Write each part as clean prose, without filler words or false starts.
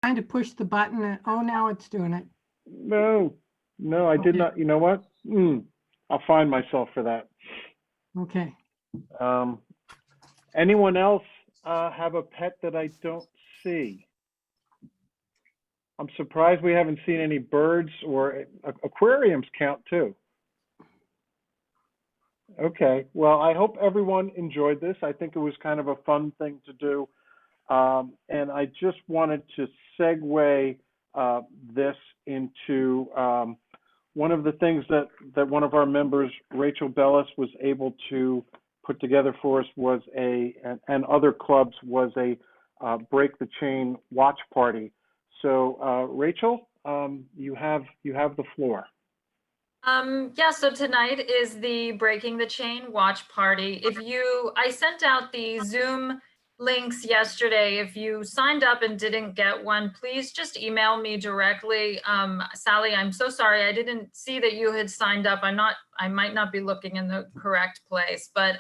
Trying to push the button and, oh, now it's doing it. No, I did Okay. not. You know what? I'll find myself for that. Okay. Anyone else have a pet that I don't see? I'm surprised we haven't seen any birds, or aquariums count too. Okay, well, I hope everyone enjoyed this. I think it was kind of a fun thing to do. And I just wanted to segue this into one of the things that one of our members, Rachel Bellis, was able to put together for us was and other clubs was a Break the Chain watch party. So Rachel, you have the floor. Yeah, so tonight is the Breaking the Chain watch party. I sent out the Zoom links yesterday. If you signed up and didn't get one, please just email me directly. Sally, I'm so sorry. I didn't see that you had signed up. I might not be looking in the correct place, but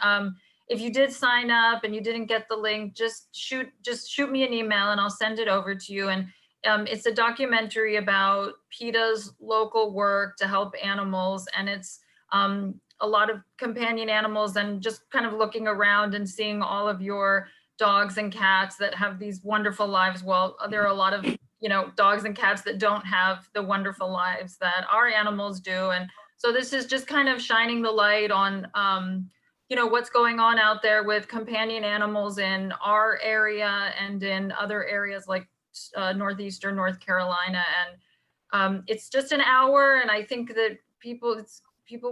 if you did sign up and you didn't get the link, just shoot me an email and I'll send it over to you. And it's a documentary about PETA's local work to help animals, and it's a lot of companion animals, and just kind of looking around and seeing all of your dogs and cats that have these wonderful lives. Well, there are a lot of dogs and cats that don't have the wonderful lives that our animals do, and so this is just kind of shining the light on what's going on out there with companion animals in our area and in other areas like northeastern North Carolina. And it's just an hour, and I think that people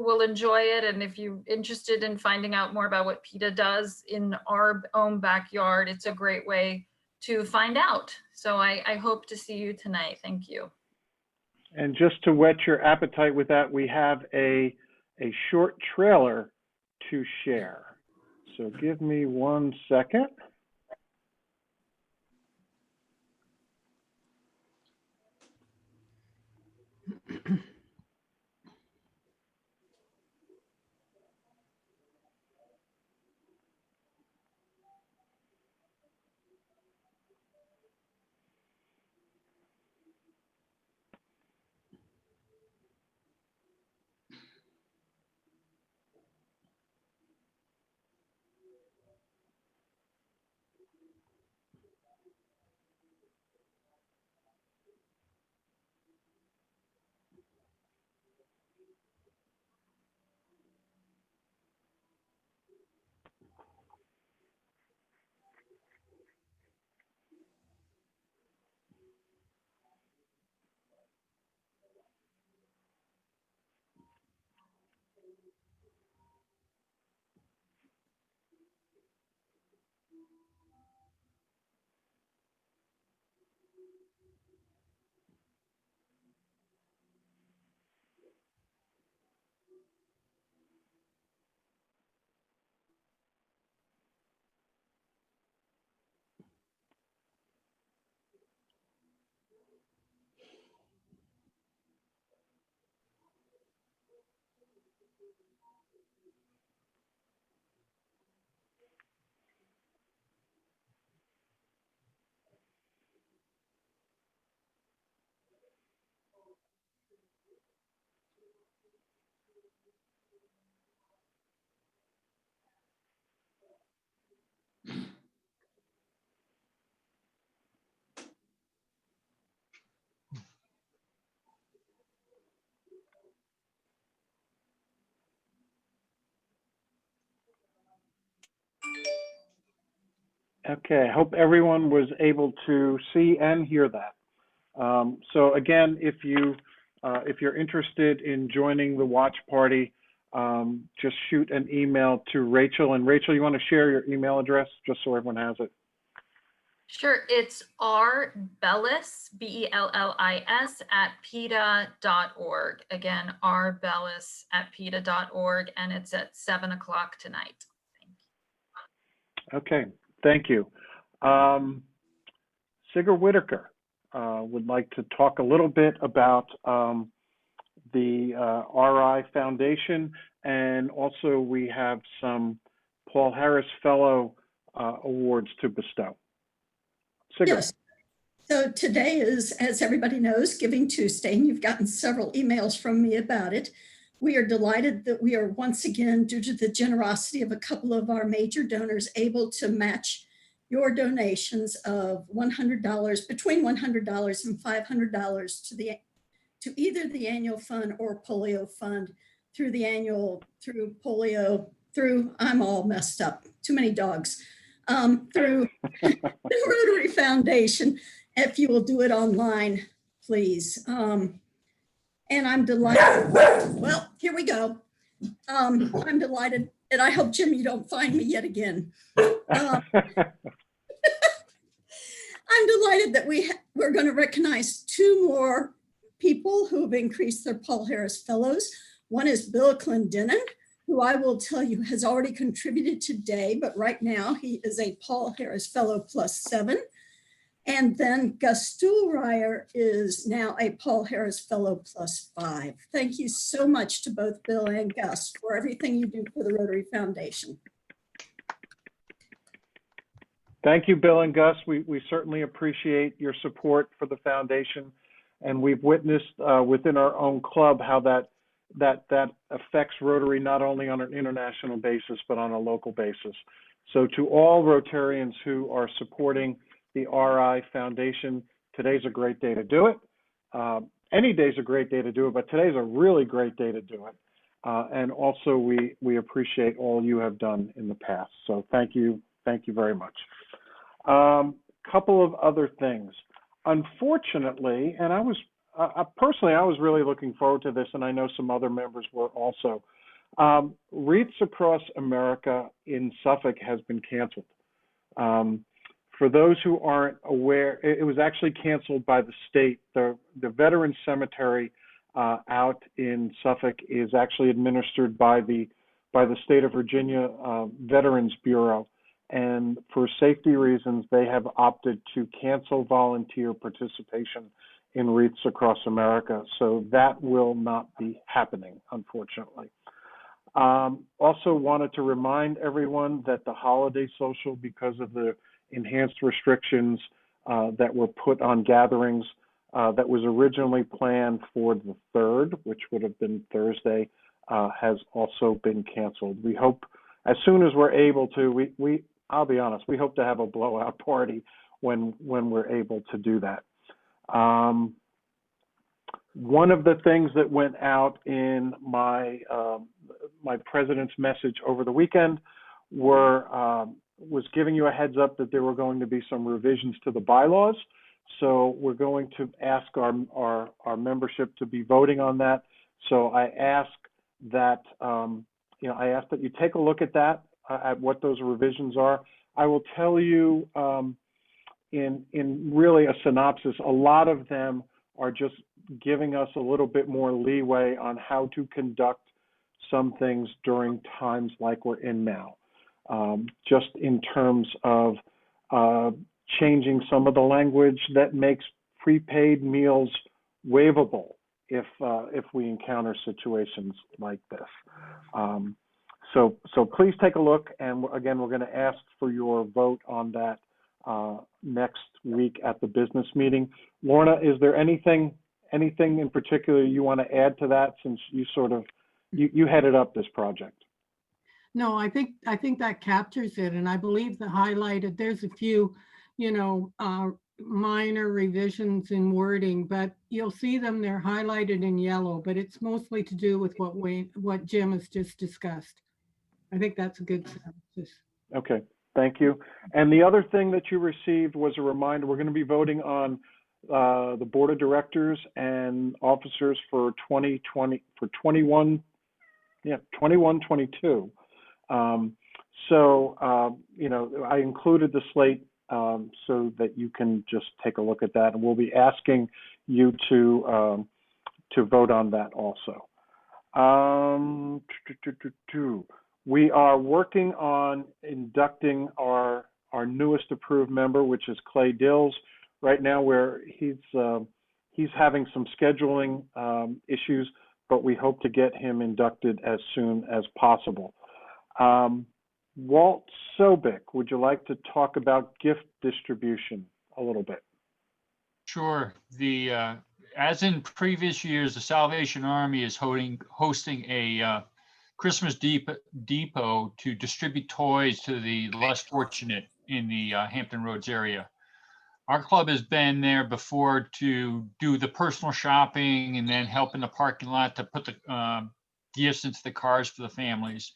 will enjoy it. And if you're interested in finding out more about what PETA does in our own backyard, it's a great way to find out. So I hope to see you tonight. Thank you. And just to whet your appetite with that, we have a short trailer to share. So give me 1 second. Okay, I hope everyone was able to see and hear that. So again, if you're interested in joining the watch party, just shoot an email to Rachel. And Rachel, you want to share your email address just so everyone has it? Sure, it's rbellis, BELLIS, at PETA.org. Again, rbellis at PETA.org, and it's at 7 o'clock tonight. Thank you. Okay, thank you. Sigurd Whitaker would like to talk a little bit about the RI Foundation, and also we have some Paul Harris Fellow awards to bestow. Sigurd. Yes. So today is, as everybody knows, Giving Tuesday, and you've gotten several emails from me about it. We are delighted that we are once again, due to the generosity of a couple of our major donors, able to match your donations of $100, between $100 and $500 to either the annual fund or polio fund through I'm all messed up, too many dogs, through the Rotary Foundation. If you will do it online, please. And I'm delighted. Well, here we go. I'm delighted, and I hope, Jim, you don't find me yet again. I'm delighted that we're going to recognize two more people who have increased their Paul Harris Fellows. One is Bill Clendenin, who I will tell you has already contributed today, but right now he is a Paul Harris Fellow +7. And then Gus Stuhlreier is now a Paul Harris Fellow +5. Thank you so much to both Bill and Gus for everything you do for the Rotary Foundation. Thank you, Bill and Gus. We certainly appreciate your support for the foundation, and we've witnessed within our own club how that affects Rotary not only on an international basis but on a local basis. So to all Rotarians who are supporting the RI Foundation, today's a great day to do it. Any day's a great day to do it, but today's a really great day to do it. And also we appreciate all you have done in the past. So thank you very much. Couple of other things. Unfortunately, and I was personally, I was really looking forward to this, and I know some other members were also. REITs Across America in Suffolk has been canceled. For those who aren't aware, it was actually canceled by the state. The Veterans Cemetery out in Suffolk is actually administered by the state of Virginia Veterans Bureau. And for safety reasons, they have opted to cancel volunteer participation in REITs Across America. So that will not be happening, unfortunately. Also wanted to remind everyone that the holiday social, because of the enhanced restrictions that were put on gatherings that was originally planned for the 3rd, which would have been Thursday, has also been canceled. We hope as soon as we're able to, I'll be honest, we hope to have a blowout party when we're able to do that. One of the things that went out in my my president's message over the weekend was giving you a heads up that there were going to be some revisions to the bylaws. So we're going to ask our membership to be voting on that. So I ask that you take a look at that, at what those revisions are. I will tell you in really a synopsis, a lot of them are just giving us a little bit more leeway on how to conduct some things during times like we're in now. Just in terms of changing some of the language that makes prepaid meals waivable if we encounter situations like this. So please take a look, and again, we're going to ask for your vote on that next week at the business meeting. Lorna, is there anything in particular you want to add to that, since you sort of you headed up this project? No, I think that captures it, and I believe the highlighted, there's a few, minor revisions in wording, but you'll see them, they're highlighted in yellow, but it's mostly to do with what Jim has just discussed. I think that's a good synopsis. Okay, thank you. And the other thing that you received was a reminder, we're going to be voting on the board of directors and officers for 2020, for 21, 22. I included the slate so that you can just take a look at that, and we'll be asking you to vote on that also. We are working on inducting our newest approved member, which is Clay Dills. Right now, where he's having some scheduling issues, but we hope to get him inducted as soon as possible. Walt Sobek, would you like to talk about gift distribution a little bit? Sure. As in previous years, the Salvation Army is hosting a Christmas depot to distribute toys to the less fortunate in the Hampton Roads area. Our club has been there before to do the personal shopping and then help in the parking lot to put the gifts into the cars for the families.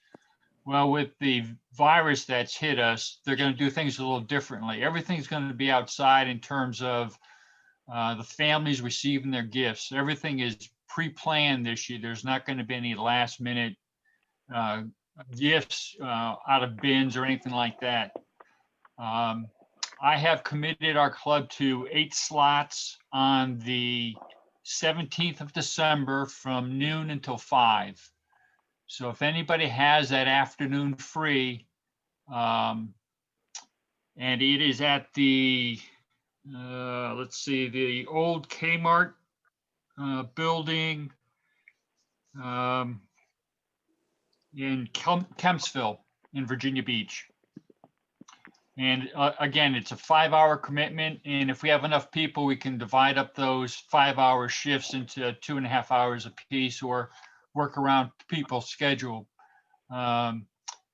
Well, with the virus that's hit us, they're going to do things a little differently. Everything's going to be outside in terms of the families receiving their gifts. Everything is pre-planned this year. There's not going to be any last minute gifts out of bins or anything like that. I have committed our club to 8 slots on the 17th of December from noon until 5. So if anybody has that afternoon free, and it is at the, let's see, the old Kmart building in Kempsville in Virginia Beach. And again, it's a 5-hour commitment. And if we have enough people, we can divide up those 5-hour shifts into 2.5 hours apiece or work around people's schedule.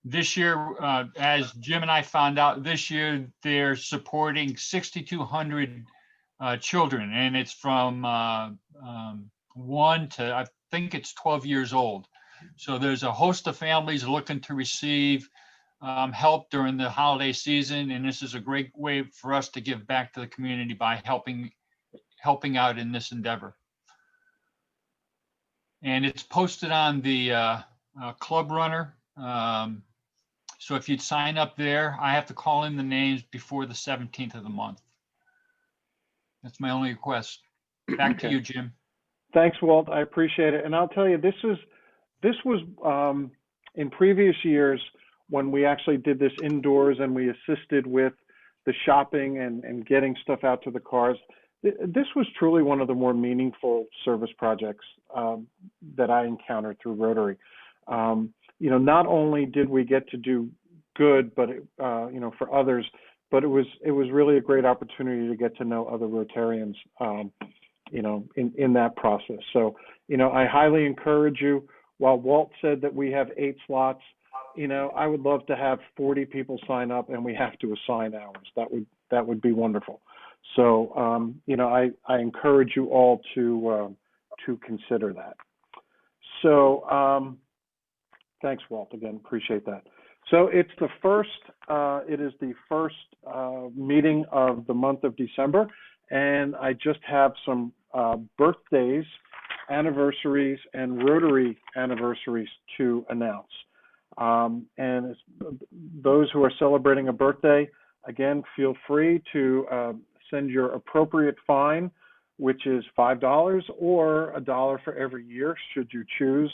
This year, as Jim and I found out, this year they're supporting 6,200 children, and it's from 1 to, I think it's 12 years old. So there's a host of families looking to receive help during the holiday season, and this is a great way for us to give back to the community by helping out in this endeavor. And it's posted on the Club Runner. So if you'd sign up there, I have to call in the names before the 17th of the month. That's my only request. Back to you, Jim. Thanks, Walt. I appreciate it. And I'll tell you, this was in previous years when we actually did this indoors and we assisted with the shopping and getting stuff out to the cars. This was truly one of the more meaningful service projects that I encountered through Rotary. You know, not only did we get to do good, but you know, for others, but it was really a great opportunity to get to know other Rotarians, you know, in that process. So, you know, I highly encourage you. While Walt said that we have 8 slots, you know, I would love to have 40 people sign up and we have to assign hours. That would be wonderful. So, you know, I encourage you all to consider that. So, thanks, Walt. Again, appreciate that. So it's the first. It is the first meeting of the month of December, and I just have some birthdays, anniversaries, and Rotary anniversaries to announce. And those who are celebrating a birthday, again, feel free to send your appropriate fine, which is $5 or $1 for every year, should you choose,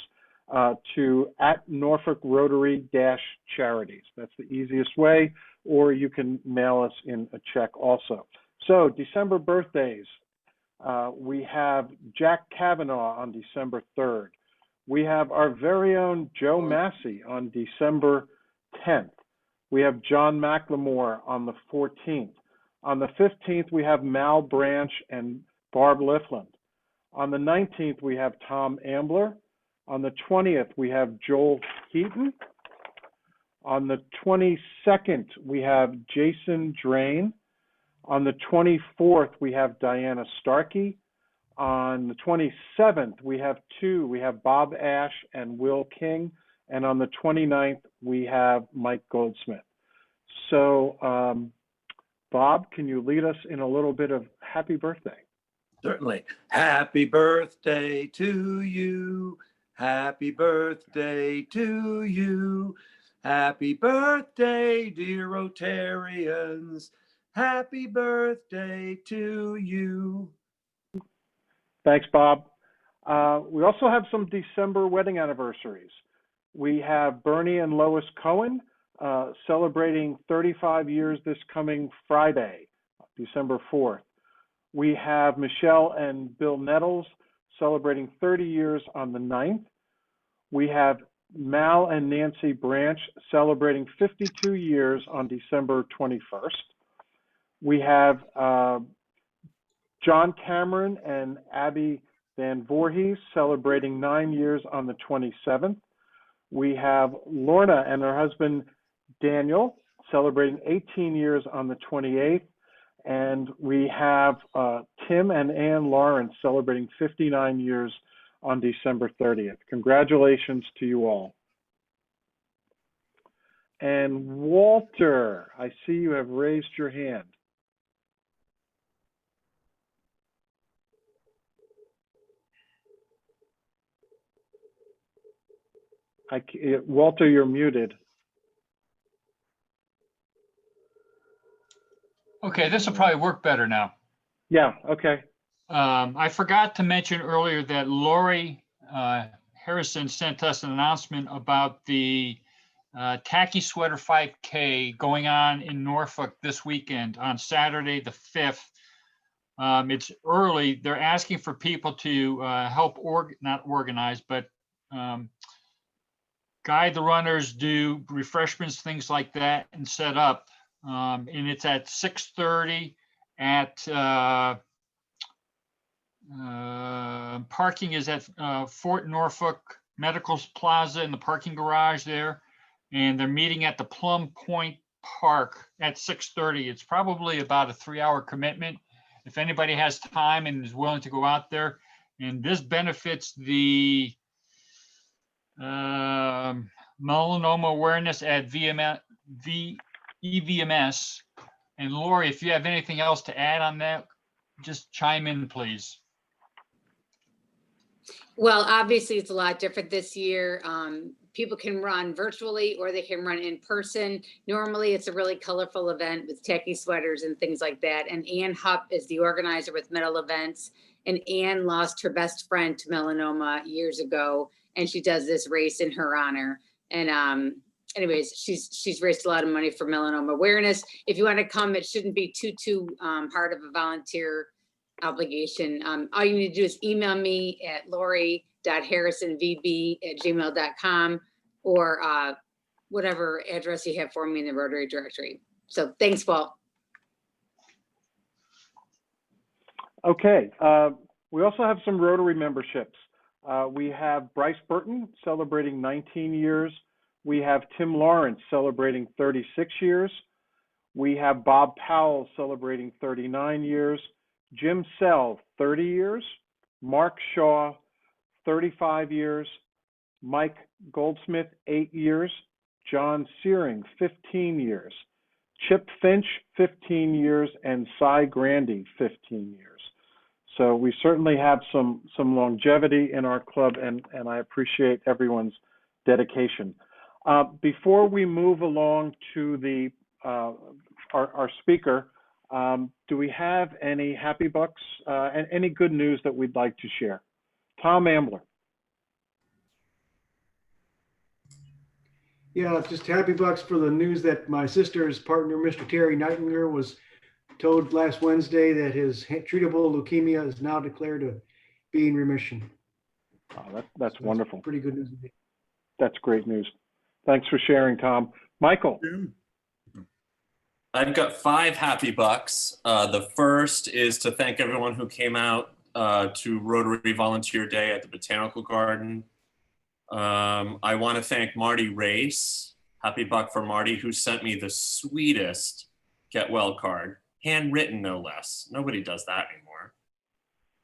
to @Norfolk Rotary-Charities. That's the easiest way, or you can mail us in a check also. So December birthdays, we have Jack Kavanaugh on December 3rd. We have our very own Joe Massey on December 10th. We have John McLemore on the 14th. On the 15th, we have Mal Branch and Barb Lifland. On the 19th, we have Tom Ambler. On the 20th, we have Joel Heaton. On the 22nd, we have Jason Drain. On the 24th, we have Diana Starkey. On the 27th, we have 2. We have Bob Ash and Will King. And on the 29th, we have Mike Goldsmith. So, Bob, can you lead us in a little bit of happy birthday? Certainly. Happy birthday to you. Happy birthday to you. Happy birthday, dear Rotarians. Happy birthday to you. Thanks, Bob. We also have some December wedding anniversaries. We have Bernie and Lois Cohen celebrating 35 years this coming Friday, December 4th. We have Michelle and Bill Nettles celebrating 30 years on the 9th. We have Mal and Nancy Branch celebrating 52 years on December 21st. We have John Cameron and Abby Van Voorhees celebrating 9 years on the 27th. We have Lorna and her husband Daniel celebrating 18 years on the 28th. And we have Tim and Ann Lawrence celebrating 59 years on December 30th. Congratulations to you all. And Walter, I see you have raised your hand. Walter, you're muted. Okay, this will probably work better now. Yeah, okay. I forgot to mention earlier that Lori Harrison sent us an announcement about the Tacky Sweater 5K going on in Norfolk this weekend on Saturday the 5th. It's early. They're asking for people to help not organize, but guide the runners, do refreshments, things like that, and set up. And it's at 6:30 at parking is at Fort Norfolk Medical Plaza in the parking garage there. And they're meeting at the Plum Point Park at 6:30. It's probably about a 3-hour commitment. If anybody has time and is willing to go out there, and this benefits the melanoma awareness at EVMS. And Lori, if you have anything else to add on that, just chime in, please. Well, obviously it's a lot different this year. People can run virtually or they can run in person. Normally it's a really colorful event with tacky sweaters and things like that. And Ann Hupp is the organizer with Metal Events. And Ann lost her best friend to melanoma years ago. And she does this race in her honor. And anyways, she's raised a lot of money for melanoma awareness. If you want to come, it shouldn't be too hard of a volunteer obligation. All you need to do is email me at lori.harrisonvb@gmail.com or whatever address you have for me in the Rotary directory. So thanks, Walt. Okay, we also have some Rotary memberships. We have Bryce Burton celebrating 19 years. We have Tim Lawrence celebrating 36 years. We have Bob Powell celebrating 39 years. Jim Sell, 30 years. Mark Shaw, 35 years. Mike Goldsmith, 8 years. John Searing, 15 years. Chip Finch, 15 years. And Cy Grandy, 15 years. So we certainly have some longevity in our club, and I appreciate everyone's dedication. Before we move along to the our speaker, do we have any happy bucks and any good news that we'd like to share? Tom Ambler. Yeah, just happy bucks for the news that my sister's partner, Mr. Terry Nightingale, was told last Wednesday that his treatable leukemia is now declared to be in remission. Oh, that's wonderful. Pretty good news. That's great news. Thanks for sharing, Tom. Michael. I've got 5 happy bucks. The first is to thank everyone who came out to Rotary Volunteer Day at the Botanical Garden. I want to thank Marty Race. Happy buck for Marty, who sent me the sweetest get well card. Handwritten, no less. Nobody does that anymore.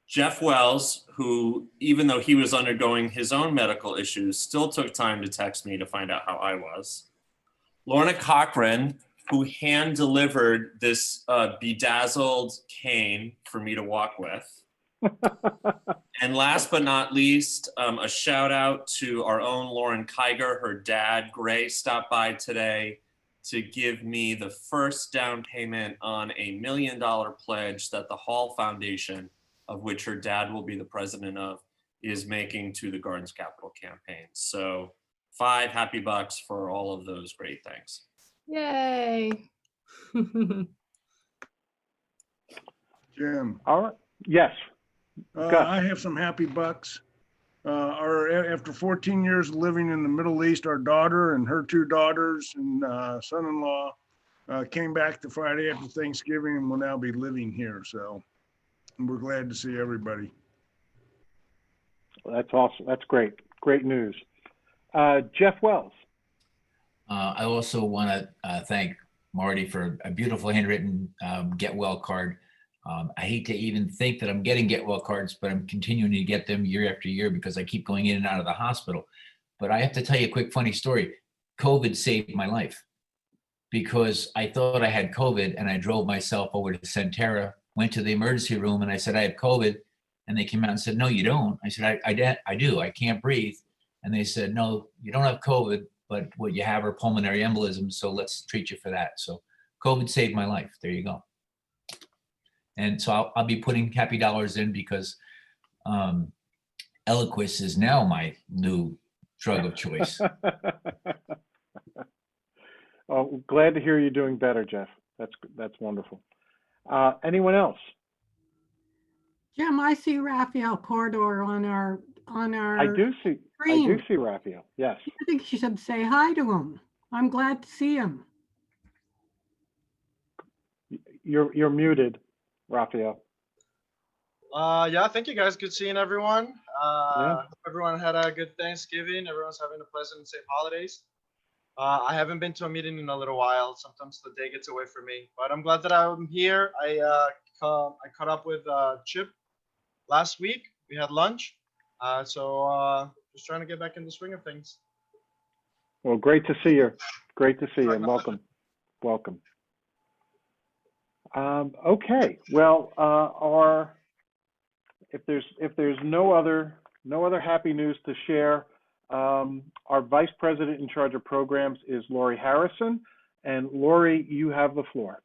Jeff Wells, who, even though he was undergoing his own medical issues, still took time to text me to find out how I was. Lorna Cochran, who hand delivered this bedazzled cane for me to walk with. And last but not least, a shout out to our own Lauren Kiger. Her dad, Gray, stopped by today to give me the first down payment on a $1 million pledge that the Hall Foundation, of which her dad will be the president of, is making to the Gardens Capital campaign. So 5 happy bucks for all of those great things. Yay. Jim. All right. Yes. I have some happy bucks. After 14 years of living in the Middle East, our daughter and her 2 daughters and son-in-law came back the Friday after Thanksgiving and will now be living here. So and we're glad to see everybody. That's awesome. That's great. Great news. Jeff Wells. I also want to thank Marty for a beautiful handwritten get well card. I hate to even think that I'm getting get well cards, but I'm continuing to get them year after year because I keep going in and out of the hospital. But I have to tell you a quick funny story. COVID saved my life because I thought I had COVID and I drove myself over to Centera, went to the emergency room and I said, I have COVID. And they came out and said, no, you don't. I said, I do. I can't breathe. And they said, no, you don't have COVID, but what you have are pulmonary embolisms. So let's treat you for that. So COVID saved my life. There you go. And so I'll be putting happy dollars in because Eliquis is now my new drug of choice. Oh, glad to hear you're doing better, Jeff. That's wonderful. Anyone else? Jim, I see Raphael Corridor on our I do screen. see Raphael. Yes. I think you should say hi to him. I'm glad to see him. You're muted, Raphael. Yeah, thank you guys. Good seeing everyone. Yeah. Hope everyone had a good Thanksgiving. Everyone's having a pleasant and safe holidays. I haven't been to a meeting in a little while. Sometimes the day gets away from me, but I'm glad that I'm here. I caught up with Chip last week. We had lunch. So just trying to get back in the swing of things. Well, great to see you. Great to see you. Welcome. Welcome. Okay. Well, if there's no other happy news to share, our Vice President in charge of programs is Lori Harrison. And Lori, you have the floor.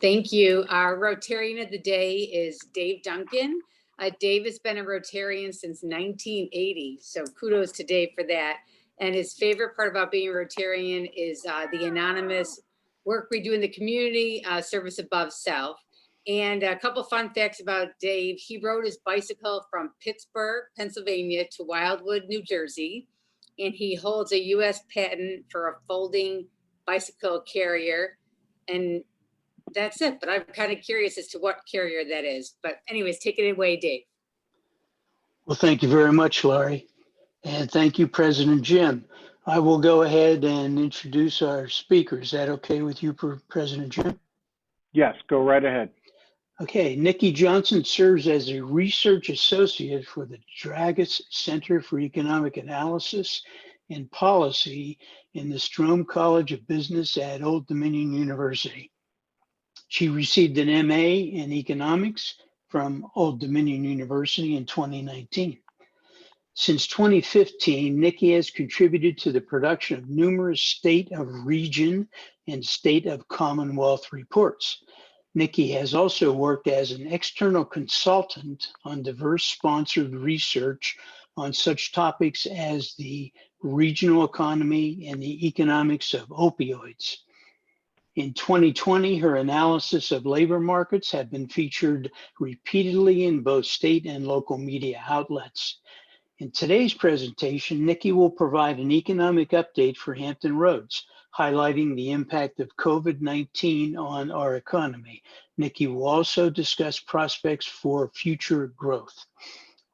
Thank you. Our Rotarian of the day is Dave Duncan. Dave has been a Rotarian since 1980, so kudos to Dave for that. And his favorite part about being a Rotarian is the anonymous work we do in the community, service above self. And a couple fun facts about Dave. He rode his bicycle from Pittsburgh, Pennsylvania to Wildwood, New Jersey. And he holds a US patent for a folding bicycle carrier. And that's it, but I'm kind of curious as to what carrier that is. But anyways, take it away, Dave. Well, thank you very much, Laurie. And thank you, President Jim. I will go ahead and introduce our speaker. Is that okay with you, President Jim? Yes, go right ahead. Okay, Nikki Johnson serves as a research associate for the Dragus Center for Economic Analysis and Policy in the Strome College of Business at Old Dominion University. She received an MA in economics from Old Dominion University in 2019. Since 2015, Nikki has contributed to the production of numerous State of Region and State of Commonwealth reports. Nikki has also worked as an external consultant on diverse sponsored research on such topics as the regional economy and the economics of opioids. In 2020, her analysis of labor markets have been featured repeatedly in both state and local media outlets. In today's presentation, Nikki will provide an economic update for Hampton Roads, highlighting the impact of COVID-19 on our economy. Nikki will also discuss prospects for future growth.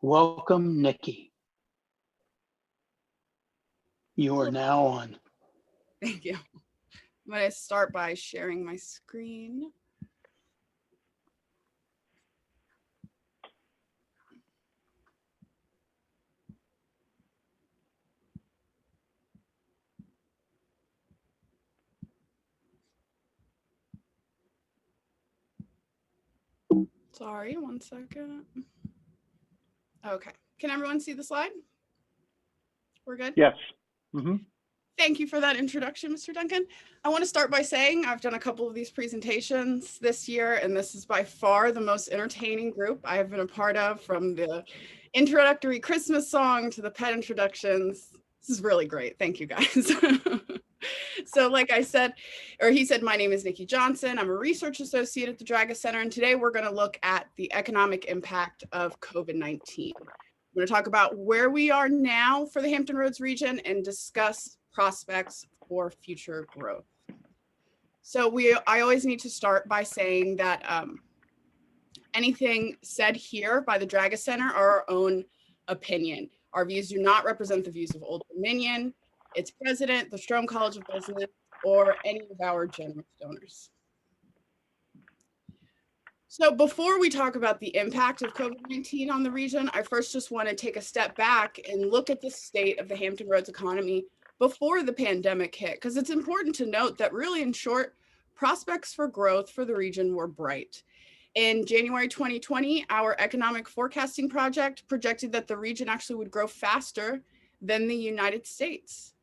Welcome, Nikki. You are now on. Thank you. I'm going to start by sharing my screen. Sorry, one second. Okay, can everyone see the slide? We're good? Yes. Mm-hmm. Thank you for that introduction, Mr. Duncan. I want to start by saying I've done a couple of these presentations this year, and this is by far the most entertaining group I have been a part of, from the introductory Christmas song to the pet introductions. This is really great. Thank you, guys. So like I said, or he said, my name is Nikki Johnson. I'm a research associate at the Dragus Center, and today we're going to look at the economic impact of COVID-19. I'm going to talk about where we are now for the Hampton Roads region and discuss prospects for future growth. So I always need to start by saying that Anything said here by the Dragus Center are our own opinion. Our views do not represent the views of Old Dominion, its president, the Strome College of Business, or any of our generous donors. So before we talk about the impact of COVID-19 on the region, I first just want to take a step back and look at the state of the Hampton Roads economy before the pandemic hit, because it's important to note that really, in short, prospects for growth for the region were bright. In January 2020, our economic forecasting project projected that the region actually would grow faster than the United States.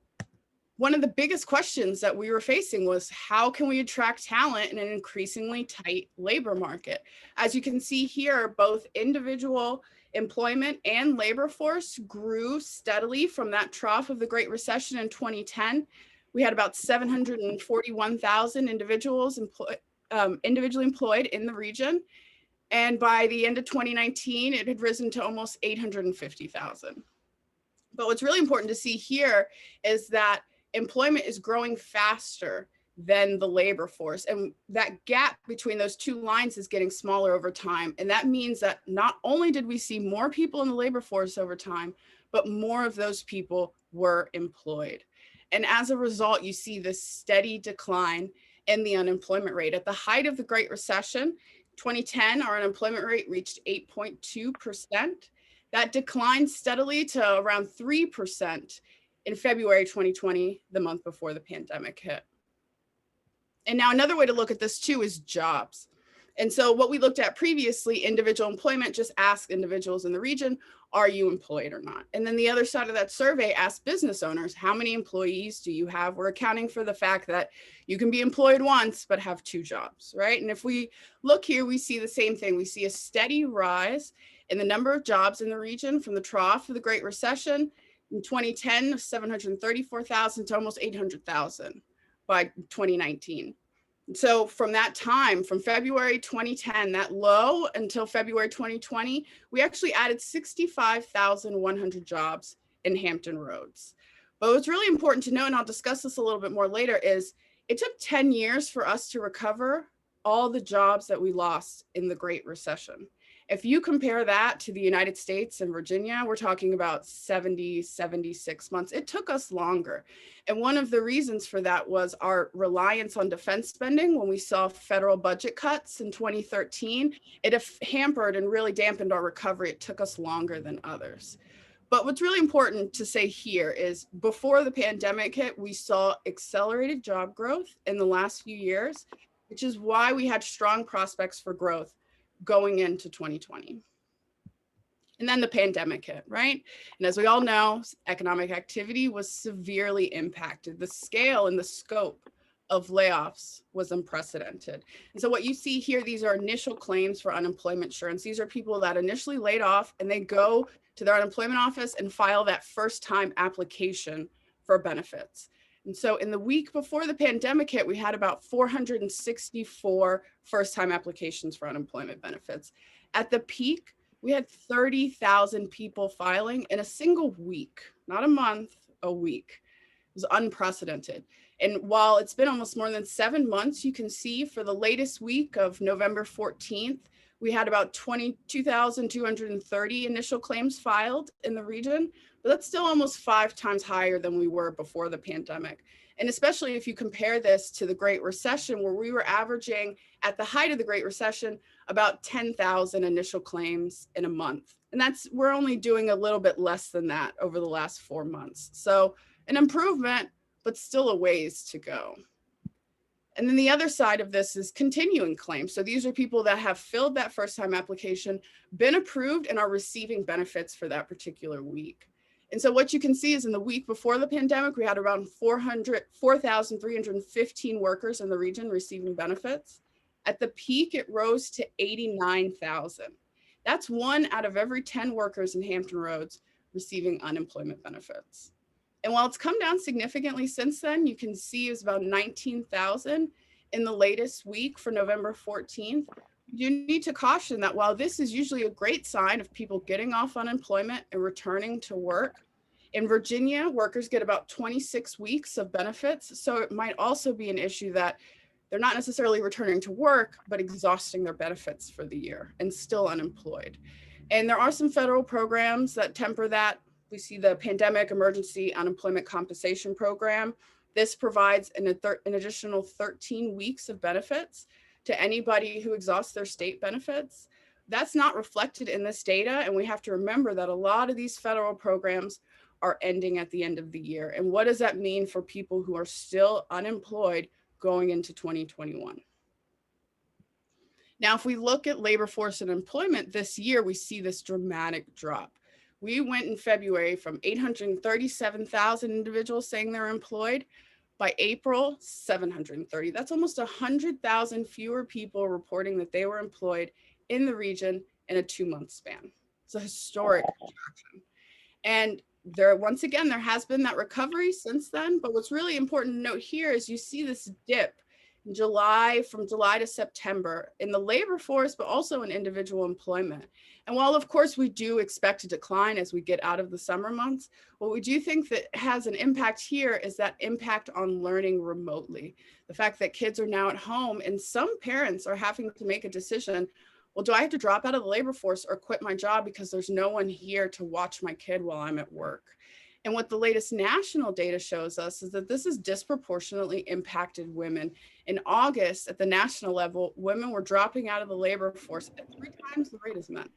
One of the biggest questions that we were facing was, how can we attract talent in an increasingly tight labor market? As you can see here, both individual employment and labor force grew steadily from that trough of the Great Recession in 2010. We had about 741,000 individuals individually employed in the region. And by the end of 2019, it had risen to almost 850,000. But what's really important to see here is that employment is growing faster than the labor force. And that gap between those two lines is getting smaller over time. And that means that not only did we see more people in the labor force over time, but more of those people were employed. And as a result, you see this steady decline in the unemployment rate. At the height of the Great Recession, 2010, our unemployment rate reached 8.2%. That declined steadily to around 3% in February 2020, the month before the pandemic hit. And now another way to look at this too is jobs. And so what we looked at previously, individual employment, just asked individuals in the region, are you employed or not? And then the other side of that survey asked business owners, how many employees do you have? We're accounting for the fact that you can be employed once, but have two jobs, right? And if we look here, we see the same thing. We see a steady rise in the number of jobs in the region from the trough of the Great Recession in 2010, 734,000 to almost 800,000 by 2019. So from that time, from February 2010, that low until February 2020, we actually added 65,100 jobs in Hampton Roads. But what's really important to know, and I'll discuss this a little bit more later, is it took 10 years for us to recover all the jobs that we lost in the Great Recession. If you compare that to the United States and Virginia, we're talking about 70, 76 months. It took us longer. And one of the reasons for that was our reliance on defense spending. When we saw federal budget cuts in 2013, it hampered and really dampened our recovery. It took us longer than others. But what's really important to say here is before the pandemic hit, we saw accelerated job growth in the last few years, which is why we had strong prospects for growth going into 2020. And then the pandemic hit, right? And as we all know, economic activity was severely impacted. The scale and the scope of layoffs was unprecedented. And so what you see here, these are initial claims for unemployment insurance. These are people that initially laid off and they go to their unemployment office and file that first time application for benefits. And so in the week before the pandemic hit, we had about 464 first-time applications for unemployment benefits. At the peak, we had 30,000 people filing in a single week, not a month, a week. It was unprecedented. And while it's been almost more than 7 months, you can see for the latest week of November 14th, we had about 22,230 initial claims filed in the region, but that's still almost 5 times higher than we were before the pandemic. And especially if you compare this to the Great Recession, where we were averaging at the height of the Great Recession, about 10,000 initial claims in a month. And we're only doing a little bit less than that over the last 4 months. So an improvement, but still a ways to go. And then the other side of this is continuing claims. So these are people that have filled that first time application, been approved, and are receiving benefits for that particular week. And so what you can see is in the week before the pandemic, we had around 4,315 workers in the region receiving benefits. At the peak, it rose to 89,000. That's 1 out of every 10 workers in Hampton Roads receiving unemployment benefits. And while it's come down significantly since then, you can see it's about 19,000 in the latest week for November 14th. You need to caution that while this is usually a great sign of people getting off unemployment and returning to work, in Virginia, workers get about 26 weeks of benefits. So it might also be an issue that They're not necessarily returning to work, but exhausting their benefits for the year and still unemployed. And there are some federal programs that temper that. We see the Pandemic Emergency Unemployment Compensation Program. This provides an additional 13 weeks of benefits to anybody who exhausts their state benefits. That's not reflected in this data. And we have to remember that a lot of these federal programs are ending at the end of the year. And what does that mean for people who are still unemployed going into 2021? Now, if we look at labor force and employment this year, we see this dramatic drop. We went in February from 837,000 individuals saying they're employed. By April, 730. That's almost 100,000 fewer people reporting that they were employed in the region in a 2-month span. It's a historic contraction. And once again, there has been that recovery since then. But what's really important to note here is you see this dip in from July to September in the labor force, but also in individual employment. And while of course we do expect a decline as we get out of the summer months, what we do think that has an impact here is that impact on learning remotely. The fact that kids are now at home and some parents are having to make a decision, well, do I have to drop out of the labor force or quit my job because there's no one here to watch my kid while I'm at work? And what the latest national data shows us is that this has disproportionately impacted women. In August, at the national level, women were dropping out of the labor force at 3 times the rate as men.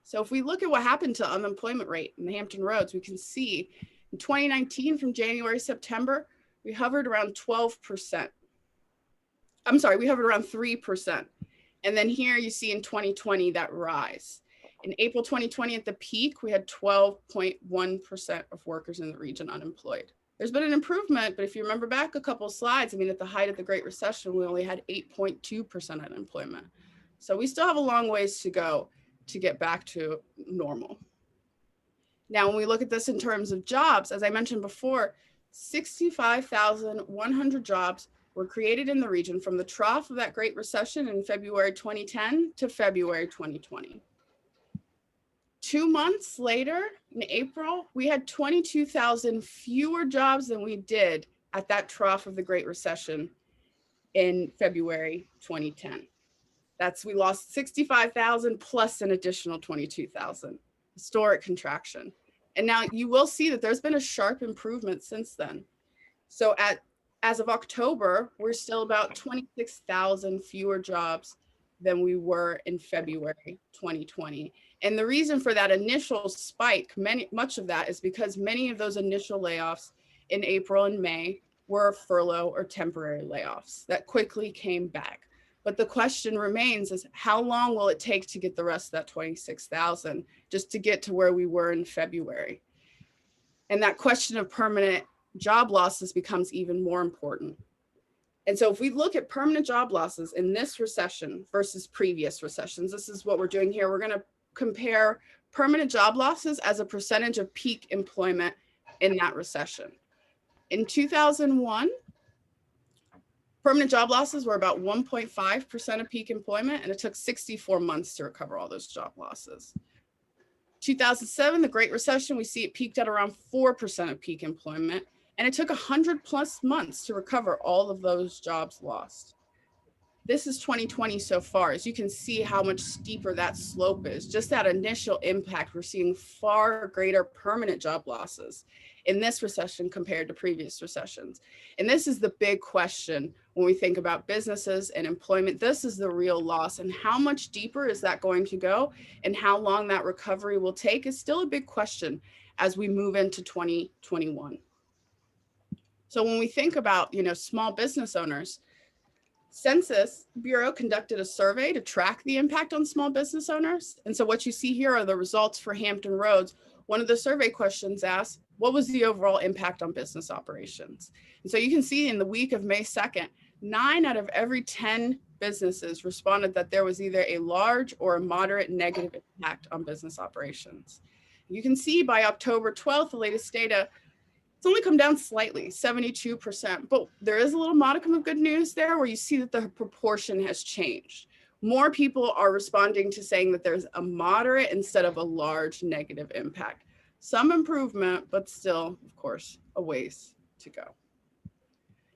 So if we look at what happened to unemployment rate in the Hampton Roads, we can see in 2019 from January, September, we hovered around 12%. I'm sorry, we hovered around 3%. And then here you see in 2020 that rise. In April 2020 at the peak, we had 12.1% of workers in the region unemployed. There's been an improvement, but if you remember back a couple of slides, I mean, at the height of the Great Recession, we only had 8.2% unemployment. So we still have a long ways to go to get back to normal. Now, when we look at this in terms of jobs, as I mentioned before, 65,100 jobs were created in the region from the trough of that Great Recession in February 2010 to February 2020. 2 months later, in April, we had 22,000 fewer jobs than we did at that trough of the Great Recession in February 2010. We lost 65,000 plus an additional 22,000, historic contraction. And now you will see that there's been a sharp improvement since then. So as of October, we're still about 26,000 fewer jobs than we were in February 2020. And the reason for that initial spike, much of that is because many of those initial layoffs in April and May were furlough or temporary layoffs that quickly came back. But the question remains is how long will it take to get the rest of that 26,000 just to get to where we were in February? And that question of permanent job losses becomes even more important. And so if we look at permanent job losses in this recession versus previous recessions, this is what we're doing here. We're going to compare permanent job losses as a percentage of peak employment in that recession. In 2001, permanent job losses were about 1.5% of peak employment, and it took 64 months to recover all those job losses. 2007, the Great Recession, we see it peaked at around 4% of peak employment, and it took 100+ months to recover all of those jobs lost. This is 2020 so far. As you can see how much steeper that slope is. Just that initial impact, we're seeing far greater permanent job losses in this recession compared to previous recessions. And this is the big question when we think about businesses and employment. This is the real loss, and how much deeper is that going to go and how long that recovery will take is still a big question as we move into 2021. So when we think about, small business owners, Census Bureau conducted a survey to track the impact on small business owners. And so what you see here are the results for Hampton Roads. One of the survey questions asked, what was the overall impact on business operations? And so you can see in the week of May 2nd, 9 out of every 10 businesses responded that there was either a large or a moderate negative impact on business operations. You can see by October 12th, the latest data, it's only come down slightly, 72%, but there is a little modicum of good news there where you see that the proportion has changed. More people are responding to saying that there's a moderate instead of a large negative impact. Some improvement, but still, of course, a ways to go.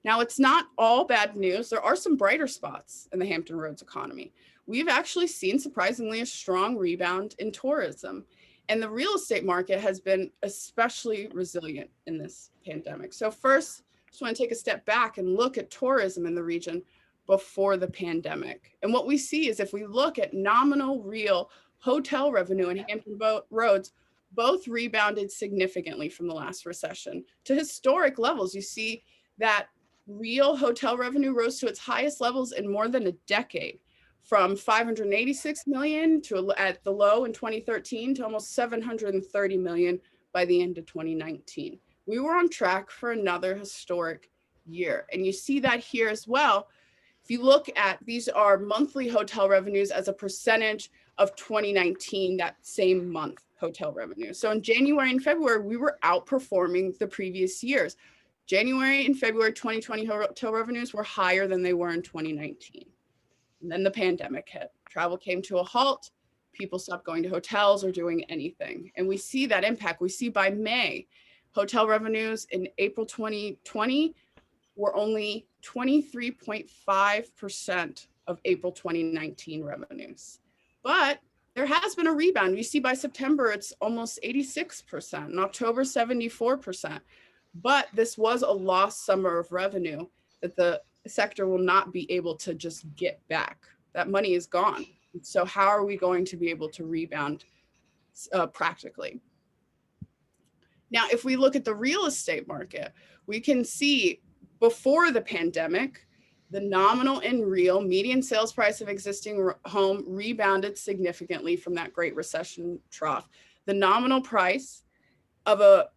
Now, it's not all bad news. There are some brighter spots in the Hampton Roads economy. We've actually seen surprisingly a strong rebound in tourism, and the real estate market has been especially resilient in this pandemic. So first, I just want to take a step back and look at tourism in the region before the pandemic. And what we see is if we look at nominal real hotel revenue in Hampton Roads, both rebounded significantly from the last recession to historic levels. You see that real hotel revenue rose to its highest levels in more than a decade, from 586 million to at the low in 2013 to almost 730 million by the end of 2019. We were on track for another historic year. And you see that here as well. If you look at, these are monthly hotel revenues as a percentage of 2019, that same month hotel revenue. So in January and February, we were outperforming the previous years. January and February 2020 hotel revenues were higher than they were in 2019. And then the pandemic hit. Travel came to a halt. People stopped going to hotels or doing anything. And we see that impact. We see by May, hotel revenues in April 2020 were only 23.5% of April 2019 revenues. But there has been a rebound. You see by September, it's almost 86%, in October, 74%. But this was a lost summer of revenue that the sector will not be able to just get back. That money is gone. So how are we going to be able to rebound practically? Now, if we look at the real estate market, we can see before the pandemic, the nominal and real median sales price of existing home rebounded significantly from that Great Recession trough. The nominal price of a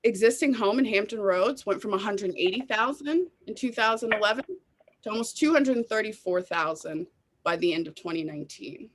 existing home in Hampton Roads went from $180,000 in 2011 to almost $234,000 by the end of 2019.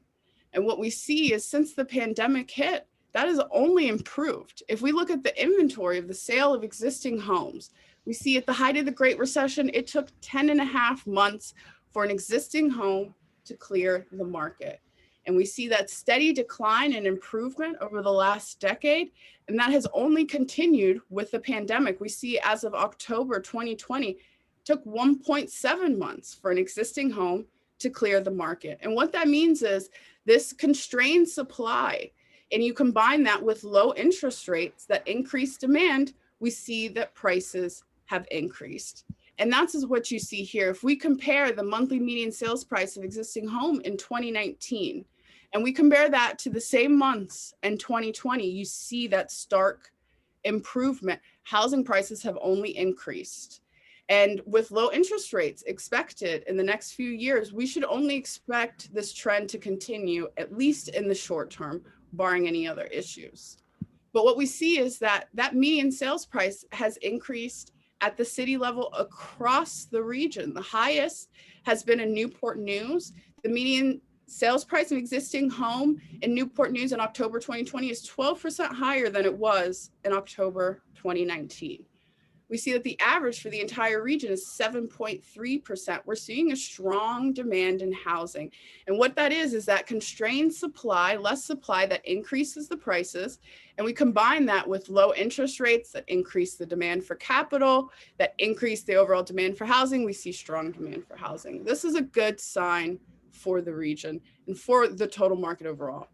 And what we see is since the pandemic hit, that has only improved. If we look at the inventory of the sale of existing homes, we see at the height of the Great Recession, it took 10.5 months for an existing home to clear the market. And we see that steady decline and improvement over the last decade. And that has only continued with the pandemic. We see as of October 2020, it took 1.7 months for an existing home to clear the market. And what that means is this constrained supply, and you combine that with low interest rates that increase demand, we see that prices have increased. And that's what you see here. If we compare the monthly median sales price of existing home in 2019, and we compare that to the same months in 2020, you see that stark improvement. Housing prices have only increased. And with low interest rates expected in the next few years, we should only expect this trend to continue, at least in the short term, barring any other issues. But what we see is that that median sales price has increased at the city level across the region. The highest has been in Newport News. The median sales price of existing home in Newport News in October 2020 is 12% higher than it was in October 2019. We see that the average for the entire region is 7.3%. We're seeing a strong demand in housing. And what that is that constrained supply, less supply that increases the prices. And we combine that with low interest rates that increase the demand for capital, that increase the overall demand for housing. We see strong demand for housing. This is a good sign for the region and for the total market overall.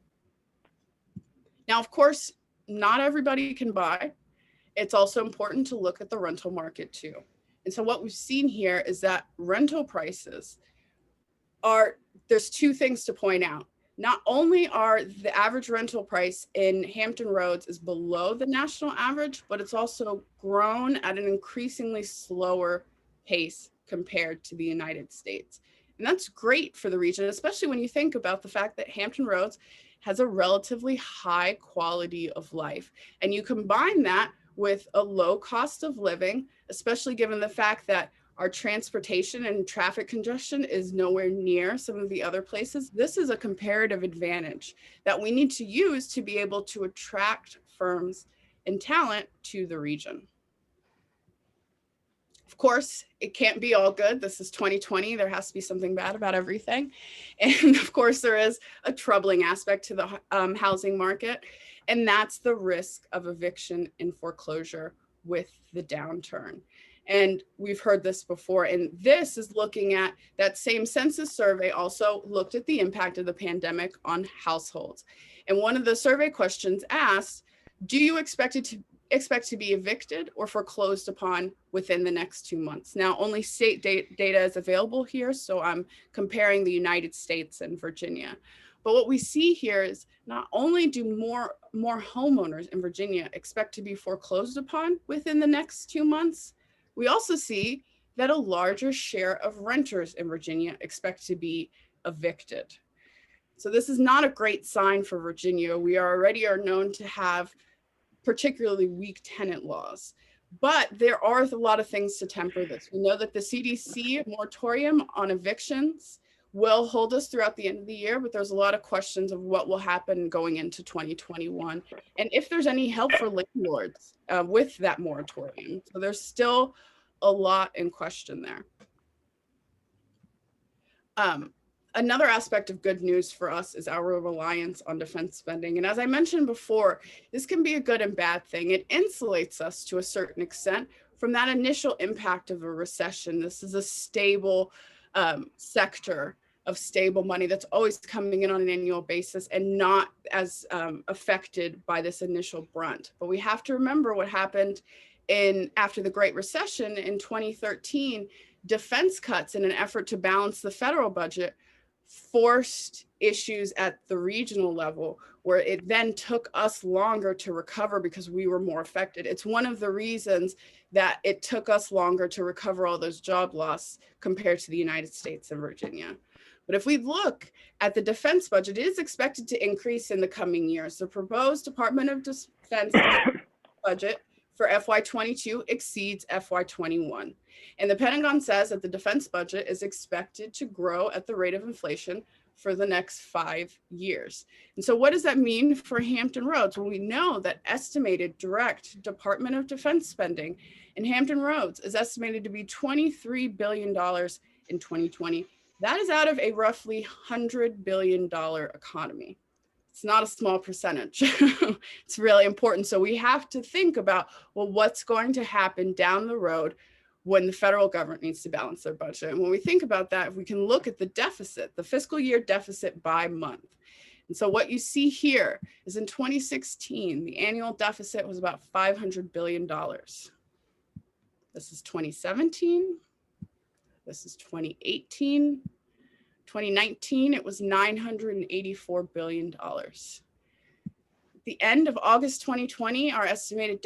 Now, of course, not everybody can buy. It's also important to look at the rental market too. And so what we've seen here is that rental prices there's two things to point out. Not only are the average rental price in Hampton Roads is below the national average, but it's also grown at an increasingly slower pace compared to the United States. And that's great for the region, especially when you think about the fact that Hampton Roads has a relatively high quality of life. And you combine that with a low cost of living, especially given the fact that our transportation and traffic congestion is nowhere near some of the other places. This is a comparative advantage that we need to use to be able to attract firms and talent to the region. Of course, it can't be all good. This is 2020. There has to be something bad about everything. And of course, there is a troubling aspect to the housing market, and that's the risk of eviction and foreclosure with the downturn. And we've heard this before. And this is looking at that same census survey also looked at the impact of the pandemic on households. And one of the survey questions asked, do you expect to be evicted or foreclosed upon within the next 2 months? Now, only state data is available here, so I'm comparing the United States and Virginia. But what we see here is not only do more homeowners in Virginia expect to be foreclosed upon within the next 2 months, we also see that a larger share of renters in Virginia expect to be evicted. So this is not a great sign for Virginia. We already are known to have particularly weak tenant laws, but there are a lot of things to temper this. We know that the CDC moratorium on evictions will hold us throughout the end of the year, but there's a lot of questions of what will happen going into 2021 and if there's any help for landlords with that moratorium. So there's still a lot in question there. Another aspect of good news for us is our reliance on defense spending. And as I mentioned before, this can be a good and bad thing. It insulates us to a certain extent from that initial impact of a recession. This is a stable sector of stable money that's always coming in on an annual basis and not as affected by this initial brunt. But we have to remember what happened after the Great Recession in 2013. Defense cuts in an effort to balance the federal budget forced issues at the regional level, where it then took us longer to recover because we were more affected. It's one of the reasons that it took us longer to recover all those job loss compared to the United States and Virginia. But if we look at the defense budget, it is expected to increase in the coming years. The proposed Department of Defense budget for FY22 exceeds FY21. And the Pentagon says that the defense budget is expected to grow at the rate of inflation for the next 5 years. And so what does that mean for Hampton Roads? Well, we know that estimated direct Department of Defense spending in Hampton Roads is estimated to be $23 billion in 2020. That is out of a roughly $100 billion economy. It's not a small percentage. It's really important. So we have to think about, well, what's going to happen down the road when the federal government needs to balance their budget. And when we think about that, we can look at the deficit, the fiscal year deficit by month. And so what you see here is in 2016, the annual deficit was about $500 billion. This is 2017. This is 2018. 2019, it was $984 billion. At the end of August 2020, our estimated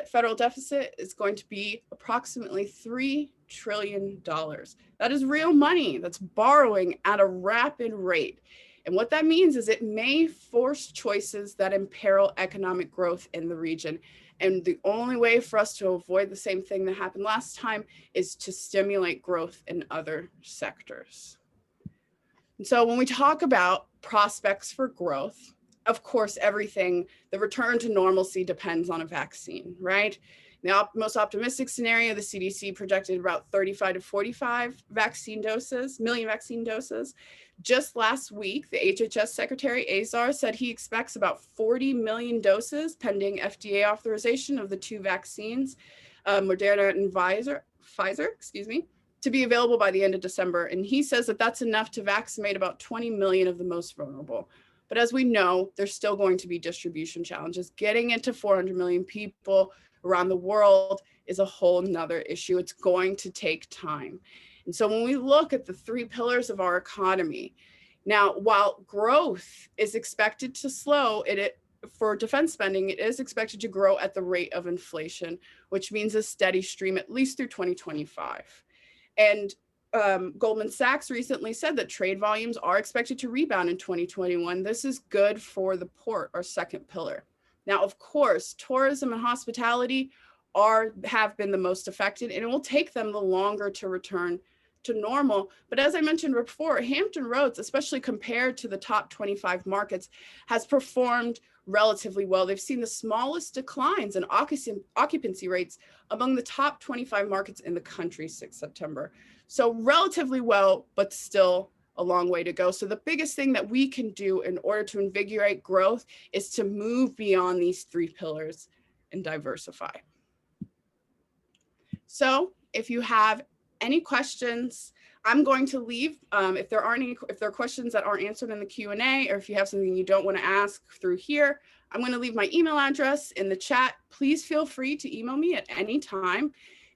federal deficit is going to be approximately $3 trillion. That is real money that's borrowing at a rapid rate. And what that means is it may force choices that imperil economic growth in the region. And the only way for us to avoid the same thing that happened last time is to stimulate growth in other sectors. And so when we talk about prospects for growth, of course, the return to normalcy depends on a vaccine, right? The most optimistic scenario, the CDC projected about 35 to 45 million vaccine doses. Just last week, the HHS Secretary Azar said he expects about 40 million doses pending FDA authorization of the 2 vaccines, Moderna and Pfizer, to be available by the end of December. And he says that that's enough to vaccinate about 20 million of the most vulnerable. But as we know, there's still going to be distribution challenges. Getting into 400 million people around the world is a whole nother issue. It's going to take time. And so when we look at the 3 pillars of our economy, now, while growth is expected to slow, for defense spending, it is expected to grow at the rate of inflation, which means a steady stream at least through 2025. And Goldman Sachs recently said that trade volumes are expected to rebound in 2021. This is good for the port, our second pillar. Now, of course, tourism and hospitality have been the most affected, and it will take them the longer to return to normal. But as I mentioned before, Hampton Roads, especially compared to the top 25 markets, has performed relatively well. They've seen the smallest declines in occupancy rates among the top 25 markets in the country since September. So relatively well, but still a long way to go. So the biggest thing that we can do in order to invigorate growth is to move beyond these 3 pillars and diversify. So If you have any questions, I'm going to leave. If there are questions that aren't answered in the Q&A, or if you have something you don't want to ask through here, I'm going to leave my email address in the chat. Please feel free to email me at any time.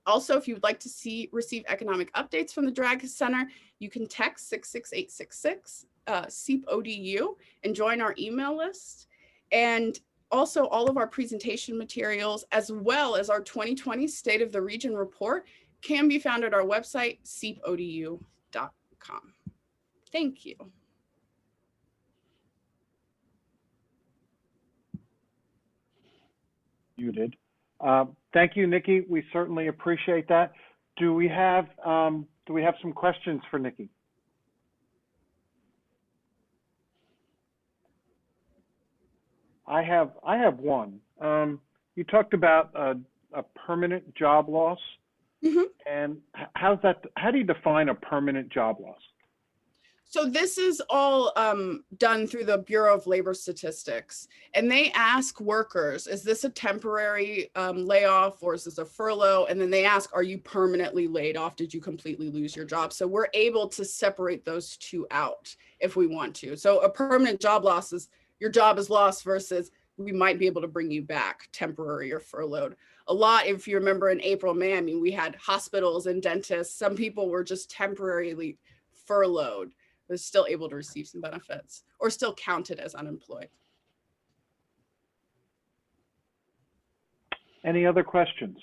Also, if you would like to receive economic updates from the Dragus Center, you can text 66866 SEEP ODU and join our email list. And also, all of our presentation materials, as well as our 2020 State of the Region report, can be found at our website, seepodu.com. Thank you. You did. Thank you, Nikki. We certainly appreciate that. Do we have some questions for Nikki? I have one. You talked about a permanent job loss. Mm-hmm. And how do you define a permanent job loss? So this is all done through the Bureau of Labor Statistics, and they ask workers, is this a temporary layoff or is this a furlough? And then they ask, are you permanently laid off? Did you completely lose your job? So we're able to separate those two out if we want to. So a permanent job loss is your job is lost versus we might be able to bring you back, temporary or furloughed. A lot, if you remember in April, May, I mean, we had hospitals and dentists. Some people were just temporarily furloughed, but still able to receive some benefits or still counted as unemployed. Any other questions?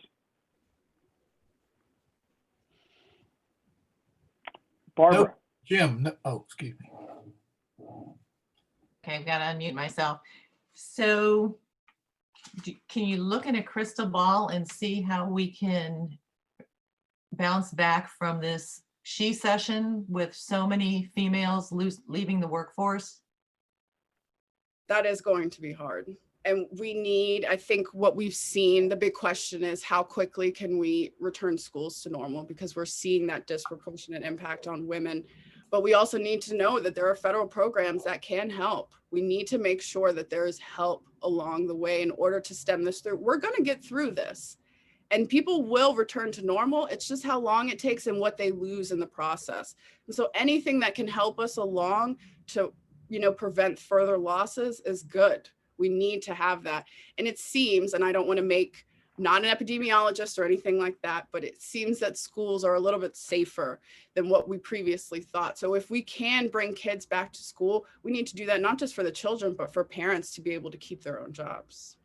Barbara. Nope. Jim, no, oh, excuse me. Okay, I've got to unmute myself. So can you look in a crystal ball and see how we can bounce back from this she-cession with so many females leaving the workforce? That is going to be hard. And we need, I think what we've seen, the big question is how quickly can we return schools to normal, because we're seeing that disproportionate impact on women. But we also need to know that there are federal programs that can help. We need to make sure that there is help along the way in order to stem this through. We're going to get through this and people will return to normal. It's just how long it takes and what they lose in the process. And so anything that can help us along to, prevent further losses is good. We need to have that. And it seems, and I don't want to make, not an epidemiologist or anything like that, but it seems that schools are a little bit safer than what we previously thought. So if we can bring kids back to school, we need to do that, not just for the children, but for parents to be able to keep their own jobs.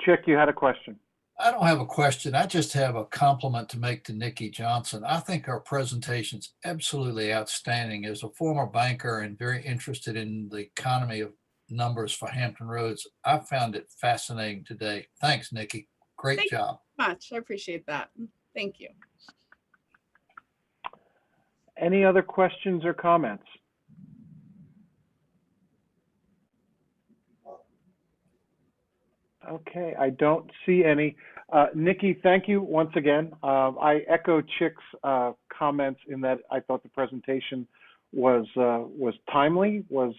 Chick, you had a question. I don't have a question. I just have a compliment to make to Nikki Johnson. I think our presentation's absolutely outstanding. As a former banker and very interested in the economy of numbers for Hampton Roads, I found it fascinating today. Thanks, Nikki. Great job. Thank you so much. I appreciate that. Thank you. Any other questions or comments? Okay, I don't see any. Nikki, thank you once again. I echo Chick's comments in that I thought the presentation was timely, was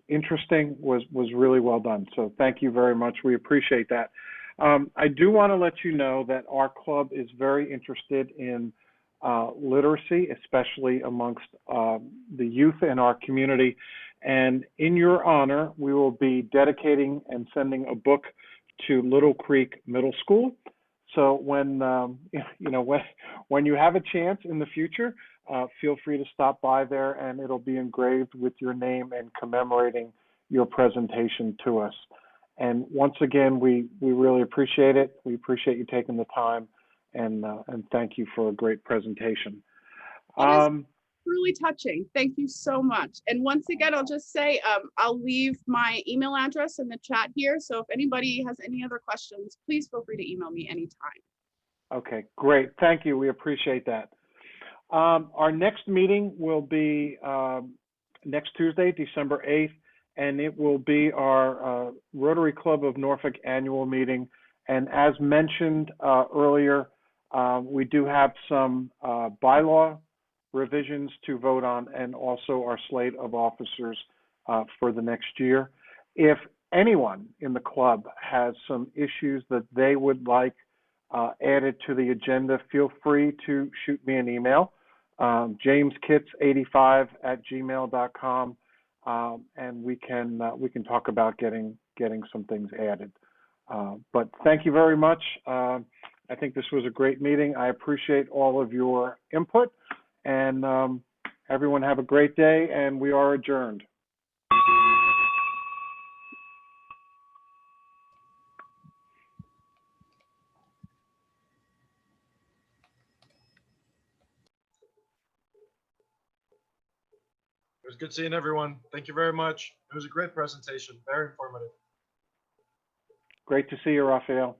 interesting, was really well done. So thank you very much. We appreciate that. I do want to let you know that our club is very interested in literacy, especially amongst the youth in our community. And in your honor, we will be dedicating and sending a book to Little Creek Middle School. So when when you have a chance in the future, feel free to stop by there, and it'll be engraved with your name and commemorating your presentation to us. And once again, we really appreciate it. We appreciate you taking the time, and thank you for a great presentation. Really touching. Thank you so much. And once again, I'll just say, I'll leave my email address in the chat here. So if anybody has any other questions, please feel free to email me anytime. Okay, great. Thank you. We appreciate that. Our next meeting will be next Tuesday, December 8th, and it will be our Rotary Club of Norfolk annual meeting. And as mentioned earlier, we do have some bylaw revisions to vote on, and also our slate of officers for the next year. If anyone in the club has some issues that they would like added to the agenda, feel free to shoot me an email, jameskits85@gmail.com, and we can talk about getting some things added. But thank you very much. I think this was a great meeting. I appreciate all of your input, and everyone have a great day, and we are adjourned. It was good seeing everyone. Thank you very much. It was a great presentation, very informative. Great to see you, Raphael.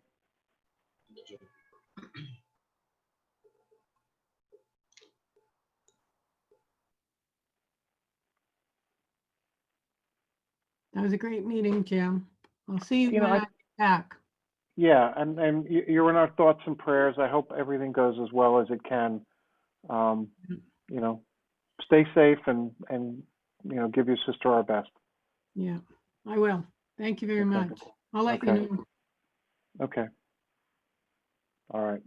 That was a great meeting, Jim. I'll see you You know, when I get back. Yeah, and you're in our thoughts and prayers. I hope everything goes as well as it can. You know, stay safe and give your sister our best. Yeah, I will. Thank you very Okay. much. I'll let you Okay. know. Okay. All right.